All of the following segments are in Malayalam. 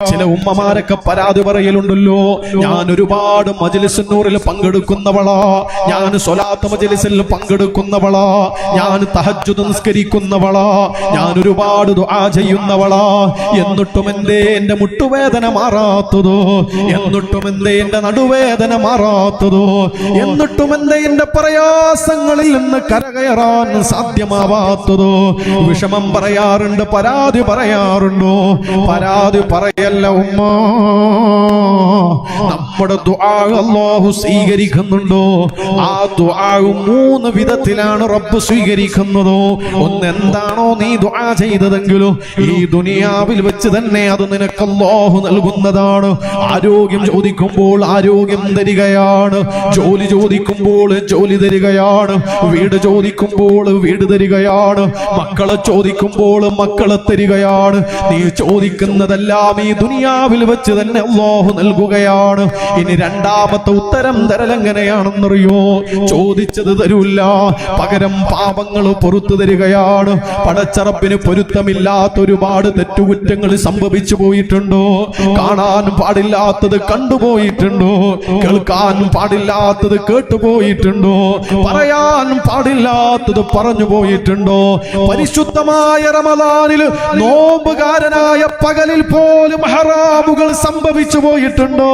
ചില ഉമ്മമാരൊക്കെ പരാതി പറയലുണ്ടല്ലോ, ഞാൻ ഒരുപാട് മജ്‌ലിസ് നൂറിൽ പങ്കെടുക്കുന്നവളാ, ഞാൻ സ്വലാത്ത് മജ്‌ലിസിൽ പങ്കെടുക്കുന്നവളാ, ഞാൻ തഹജ്ജുദ് നിസ്കരിക്കുന്നവളാ, ഞാൻ ഒരുപാട് ദുആ ചെയ്യുന്നവളാ, എന്നിട്ടും എന്തേ എന്റെ മുട്ടുവേദന മാറാത്തതോ, എന്നിട്ടും എന്തേ എന്റെ നടുവേദന മാറാത്തതോ, എന്നിട്ടും എന്തേ എന്റെ പ്രയാസങ്ങളിൽ നിന്ന് കരകയറാൻ സാധ്യമാവാത്തതോ? വിഷമം പറയാറുണ്ട്, പരാതി പറയാറുണ്ടോ? പരാതി പറയല്ല ഉമ്മ, നമ്മുടെ ദുആ അല്ലാഹു സ്വീകരിക്കുന്നുണ്ടോ? ആ ദുആ മൂന്ന് വിധത്തിലാണ് റബ്ബ് സ്വീകരിക്കുന്നത്. ഒന്ന്, എന്താണോ നീ ദുആ ചെയ്തതെങ്കിലും ഈ ദുനിയാവിൽ വെച്ച് തന്നെ അത് നിനക്ക് അല്ലാഹു നൽകുന്നതാണ്. ആരോഗ്യം ചോദിക്കുമ്പോൾ ആരോഗ്യം തരികയാണ്, ജോലി ചോദിക്കുമ്പോൾ ജോലി തരികയാണ്, വീട് ചോദിക്കുമ്പോൾ വീട് തരികയാണ്, മക്കളെ ചോദിക്കുമ്പോൾ മക്കളെ തരികയാണ്. നീ ചോദിക്കുന്നതെല്ലാം ഈ ദുനിയാവിൽ വെച്ച് തന്നെ അല്ലാഹു നൽകുകയാണ്. ഇനി രണ്ടാമത്തെ ഉത്തരം തരൽ എങ്ങനെയാണെന്നറിയോ? ചോദിച്ചത് തരൂല്ല, പകരം പാപങ്ങൾ പുറത്തു തരികയാണ്. പടച്ചറപ്പിന് പൊരുത്തമില്ലാത്ത ഒരുപാട് തെറ്റുകുറ്റങ്ങൾ സംഭവിച്ചു പോയിട്ടുണ്ടോ? കാണാൻ പാടില്ലാത്തത് കണ്ടുപോയിട്ടുണ്ടോ? കേൾക്കാൻ പാടില്ലാത്തത് കേട്ടുപോയിട്ടുണ്ടോ? പറയാൻ പാടില്ലാത്തത് പറഞ്ഞു പോയിട്ടുണ്ടോ? പരിശുദ്ധമായ റമദാനിൽ നോമ്പുകാരനായ പകലിൽ പോലും ഹറാമുകൾ സംഭവിച്ചു പോയിട്ടുണ്ടോ?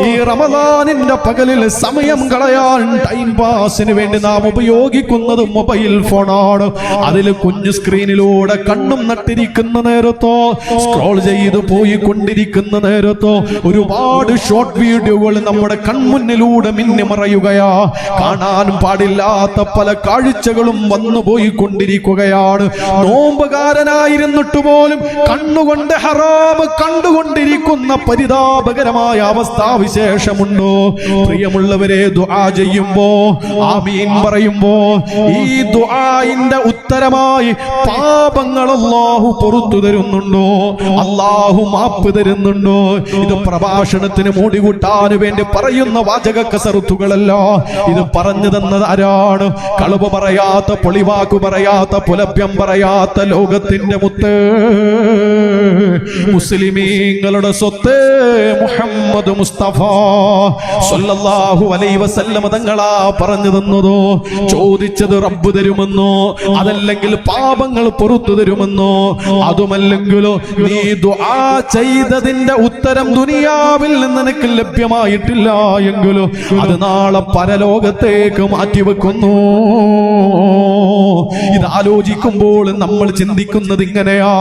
ഈ റമദാനിന്റെ പകലിൽ സമയം കളയാൻ ടൈം പാസിന് വേണ്ടി നാം ഉപയോഗിക്കുന്നത് മൊബൈൽ ഫോണാണ്. അതിൽ കുഞ്ഞു സ്ക്രീനിലൂടെ കണ്ണും നട്ടിരിക്കുന്ന നേരത്തോ, സ്ക്രോൾ ചെയ്ത് പോയി കൊണ്ടിരിക്കുന്ന നേരത്തോ ഒരുപാട് ഷോർട്ട് വീഡിയോകൾ നമ്മുടെ കൺമുന്നിലൂടെ മിന്നിമറയുകയാ. കാണാൻ പാടില്ലാത്ത പല കാഴ്ചകളും വന്നു പോയി കൊണ്ടിരിക്കുകയാണ്. നോമ്പുകാരനായിരുന്നിട്ട് പോലും കണ്ണുകൊണ്ട് ഹറാമ് കണ്ടുകൊണ്ടിരിക്കുന്ന പരിതാപകരമായ അവസ്ഥാവിശേഷമുണ്ടോ? പ്രിയമുള്ളവരെ, ദുആ ചെയ്യുമ്പോ ആമീൻ പറയുമ്പോ ഈ ദുആഇന്റെ ഉത്തരമായി പാപങ്ങൾ അല്ലാഹു പുറത്തു തരുന്നുണ്ടോ? അല്ലാഹു മാപ്പ് തരുന്നുണ്ടോ? ഇത് പ്രഭാഷണത്തിന് മോടി കൂട്ടാൻ വേണ്ടി പറയുന്ന വാചക കസറുത്തുകളല്ല. ഇത് പറഞ്ഞു തന്നത് ആരാണ്? കളവ് പറയാത്ത, പൊളിവാക്കു പറയാത്ത, പുലഭ്യം പറയാത്ത ലോകത്തിന്റെ മുത്ത്, മുസ്ലിമീങ്ങളുടെ സ്വത്ത് മുഹമ്മദ് മുസ്തഫ സ്വല്ലല്ലാഹു അലൈഹി വസല്ലം തങ്ങളാ പറഞ്ഞു തന്നതോ? ചോദിച്ചത് റബ്ബ് തരുമെന്നോ, അതല്ലെങ്കിൽ പാപങ്ങൾ പുറത്തു തരുമെന്നോ, അതുമല്ലെങ്കിലോ നീ ദുആ ചെയ്തതിന്റെ ഉത്തരം ദുനിയാവിൽ നിന്ന് നിനക്ക് ലഭ്യമായിട്ടില്ല എങ്കിലോ അത് നാളെ പരലോകത്തേക്ക് മാറ്റിവെക്കുന്നു. ഇത് ആലോചിക്കുമ്പോൾ നമ്മൾ ചിന്തിക്കുന്നത് ഇങ്ങനെയാ.